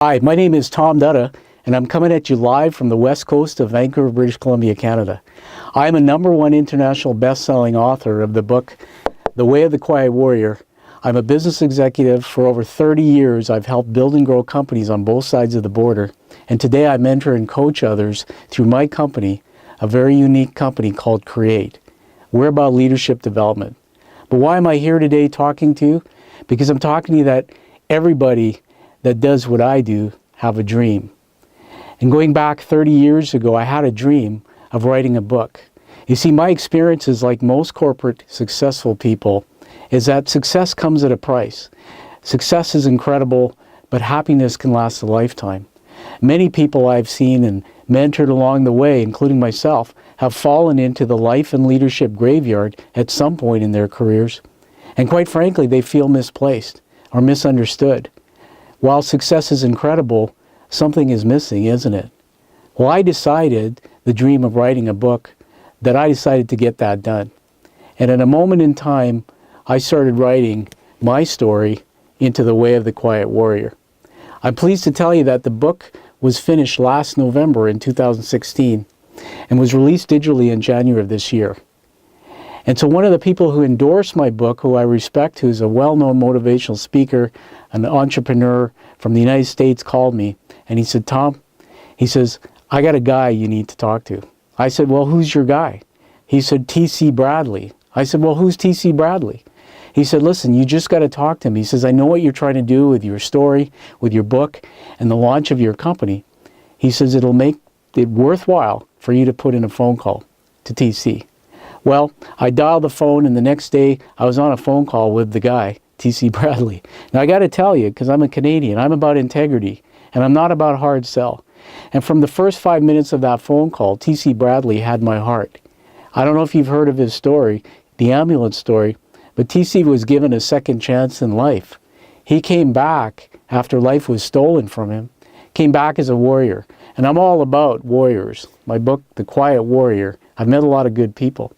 Hi, my name is Tom Dutta, and I'm coming at you live from the west coast of Vancouver, British Columbia, Canada. I'm a #1 international best-selling author of the book, The Way of the Quiet Warrior. I'm a business executive. For over 30 years. I've helped build and grow companies on both sides of the border, and today I mentor and coach others through my company, a very unique company called Create. We're about leadership development. But why am I here today talking to you? Because I'm talking to you that everybody that does what I do have a dream. And going back 30 years ago, I had a dream of writing a book. You see, my experience is like most corporate successful people, is that success comes at a price. Success is incredible, but happiness can last a lifetime. Many people I've seen and mentored along the way, including myself, have fallen into the life and leadership graveyard at some point in their careers. And quite frankly, they feel misplaced or misunderstood. While success is incredible, something is missing, isn't it? Well, I decided, the dream of writing a book, that I decided to get that done. And at a moment in time, I started writing my story into The Way of the Quiet Warrior. I'm pleased to tell you that the book was finished last November in 2016 and was released digitally in January of this year. And so one of the people who endorsed my book, who I respect, who is a well-known motivational speaker, an entrepreneur from the United States, called me and he said, Tom, he says, I got a guy you need to talk to. I said, well, who's your guy? He said, T.C. Bradley. I said, well, who's T.C. Bradley? He said, listen, you just got to talk to him. He says, I know what you're trying to do with your story, with your book, and the launch of your company. He says, it'll make it worthwhile for you to put in a phone call to T.C. Well, I dialed the phone, and the next day I was on a phone call with the guy, T.C. Bradley. Now, I got to tell you, because I'm a Canadian, I'm about integrity, and I'm not about hard sell. And from the first 5 minutes of that phone call, T.C. Bradley had my heart. I don't know if you've heard of his story, the ambulance story, but T.C. was given a second chance in life. He came back after life was stolen from him, came back as a warrior. And I'm all about warriors. My book, The Quiet Warrior, I've met a lot of good people.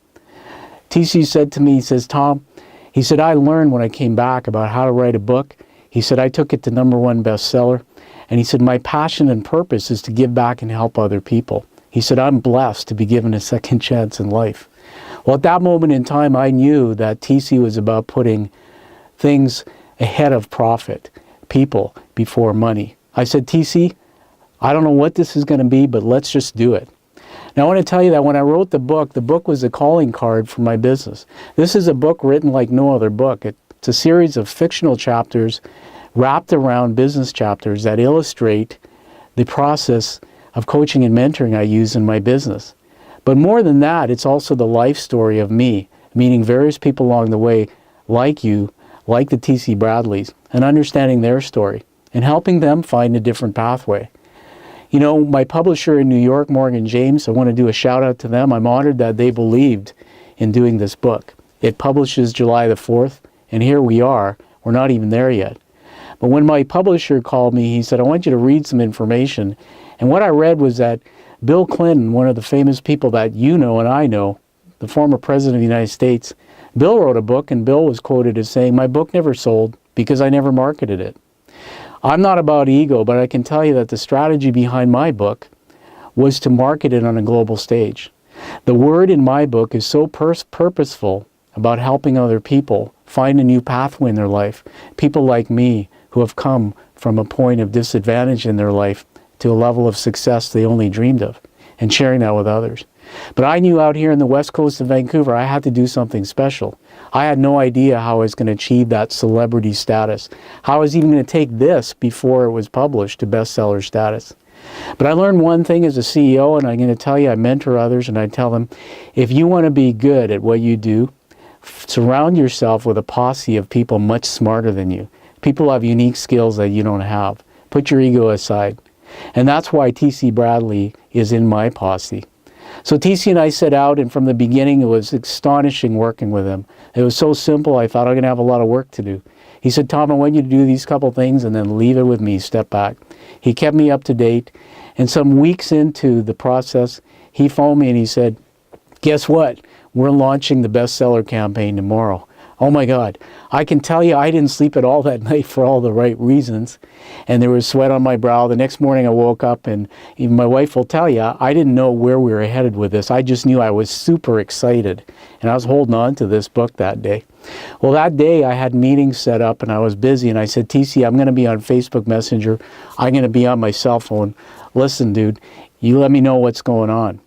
T.C. said to me, he says, Tom, he said, I learned when I came back about how to write a book. He said, I took it to #1 bestseller. And he said, my passion and purpose is to give back and help other people. He said, I'm blessed to be given a second chance in life. Well, at that moment in time, I knew that T.C. was about putting things ahead of profit, people before money. I said, T.C., I don't know what this is going to be, but let's just do it. Now, I want to tell you that when I wrote the book was a calling card for my business. This is a book written like no other book. It's a series of fictional chapters wrapped around business chapters that illustrate the process of coaching and mentoring I use in my business. But more than that, it's also the life story of me, meeting various people along the way, like you, like the T.C. Bradleys, and understanding their story and helping them find a different pathway. You know, my publisher in New York, Morgan James, I want to do a shout out to them. I'm honored that they believed in doing this book. It publishes July the 4th, and here we are. We're not even there yet. But when my publisher called me, he said, I want you to read some information. And what I read was that Bill Clinton, one of the famous people that you know and I know, the former president of the United States, Bill wrote a book, and Bill was quoted as saying, my book never sold because I never marketed it. I'm not about ego, but I can tell you that the strategy behind my book was to market it on a global stage. The word in my book is so purposeful about helping other people find a new pathway in their life. People like me who have come from a point of disadvantage in their life to a level of success they only dreamed of, and sharing that with others. But I knew out here in the west coast of Vancouver, I had to do something special. I had no idea how I was going to achieve that celebrity status, how I was even going to take this before it was published to bestseller status. But I learned one thing as a CEO, and I'm going to tell you, I mentor others, and I tell them, if you want to be good at what you do, surround yourself with a posse of people much smarter than you. People have unique skills that you don't have. Put your ego aside. And that's why T.C. Bradley is in my posse. So T.C. and I set out, and from the beginning it was astonishing working with him. It was so simple, I thought I'm going to have a lot of work to do. He said, Tom, I want you to do these couple things and then leave it with me, step back. He kept me up to date, and some weeks into the process, he phoned me and he said, guess what? We're launching the bestseller campaign tomorrow. Oh my God. I can tell you I didn't sleep at all that night for all the right reasons. And there was sweat on my brow. The next morning I woke up, and even my wife will tell you, I didn't know where we were headed with this. I just knew I was super excited. And I was holding on to this book that day. Well, that day I had meetings set up and I was busy, and I said, TC, I'm going to be on Facebook Messenger. I'm going to be on my cell phone. Listen, dude, you let me know what's going on.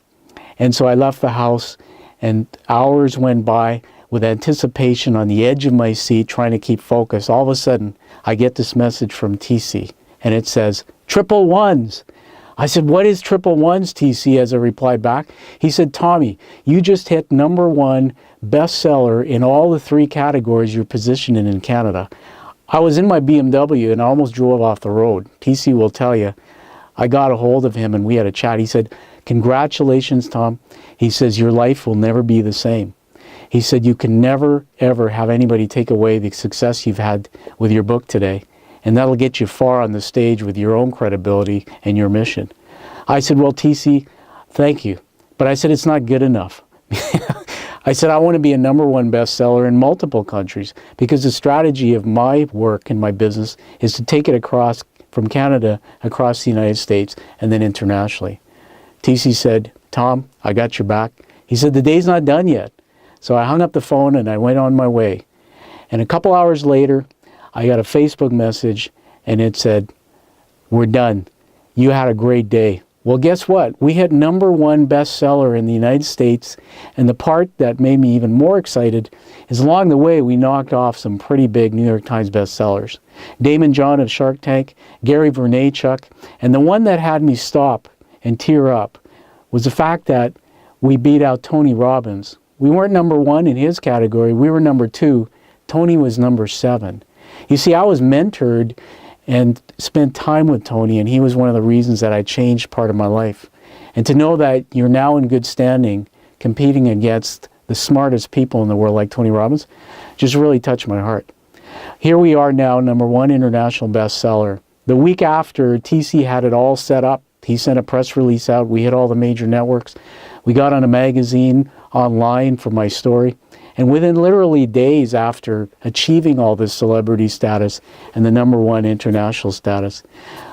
And so I left the house, and hours went by with anticipation on the edge of my seat, trying to keep focus. All of a sudden, I get this message from TC, and it says, triple ones. I said, what is triple ones, TC, as I replied back? He said, Tommy, you just hit #1 bestseller in all the 3 categories you're positioned in Canada. I was in my BMW and I almost drove off the road. TC will tell you, I got a hold of him and we had a chat. He said, congratulations, Tom. He says, your life will never be the same. He said, you can never, ever have anybody take away the success you've had with your book today. And that'll get you far on the stage with your own credibility and your mission. I said, well, TC, thank you. But I said, it's not good enough. I said, I want to be a #1 bestseller in multiple countries, because the strategy of my work and my business is to take it across from Canada, across the United States, and then internationally. TC said, Tom, I got your back. He said, the day's not done yet. So I hung up the phone and I went on my way. And a couple hours later, I got a Facebook message and it said, we're done. You had a great day. Well, guess what? We hit #1 bestseller in the United States. And the part that made me even more excited is along the way, we knocked off some pretty big New York Times bestsellers. Damon John of Shark Tank, Gary Vaynerchuk, and the one that had me stop and tear up was the fact that we beat out Tony Robbins. We weren't #1 in his category. We were #2. Tony was #7. You see, I was mentored and spent time with Tony, and he was one of the reasons that I changed part of my life. And to know that you're now in good standing, competing against the smartest people in the world like Tony Robbins, just really touched my heart. Here we are now, #1 international bestseller. The week after, TC had it all set up. He sent a press release out. We hit all the major networks. We got on a magazine online for my story. And within literally days after achieving all this celebrity status and the #1 international status,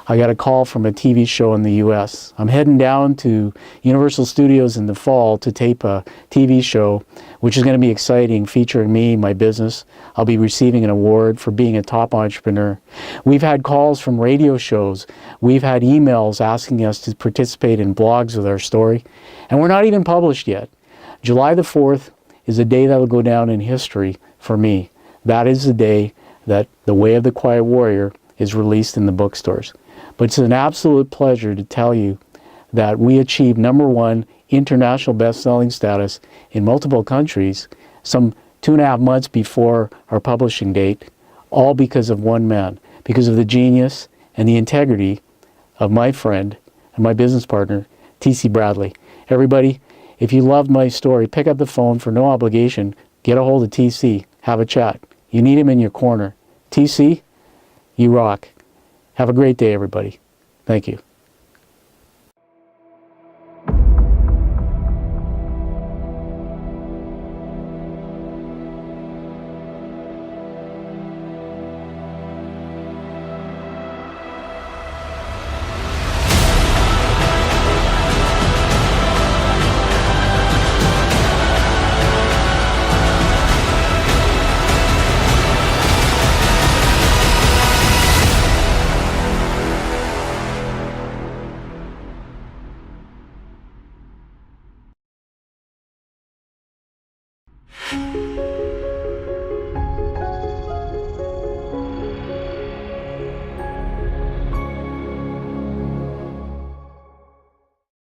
I got a call from a TV show in the US. I'm heading down to Universal Studios in the fall to tape a TV show, which is going to be exciting, featuring me, my business. I'll be receiving an award for being a top entrepreneur. We've had calls from radio shows. We've had emails asking us to participate in blogs with our story. And we're not even published yet. July the 4th is a day that will go down in history for me. That is the day that The Way of the Quiet Warrior is released in the bookstores. But it's an absolute pleasure to tell you that we achieved #1 international best-selling status in multiple countries some 2.5 months before our publishing date, all because of one man, because of the genius and the integrity of my friend and my business partner, TC Bradley. Everybody, if you loved my story, pick up the phone for no obligation, get a hold of TC, have a chat. You need him in your corner. TC, you rock. Have a great day, everybody. Thank you.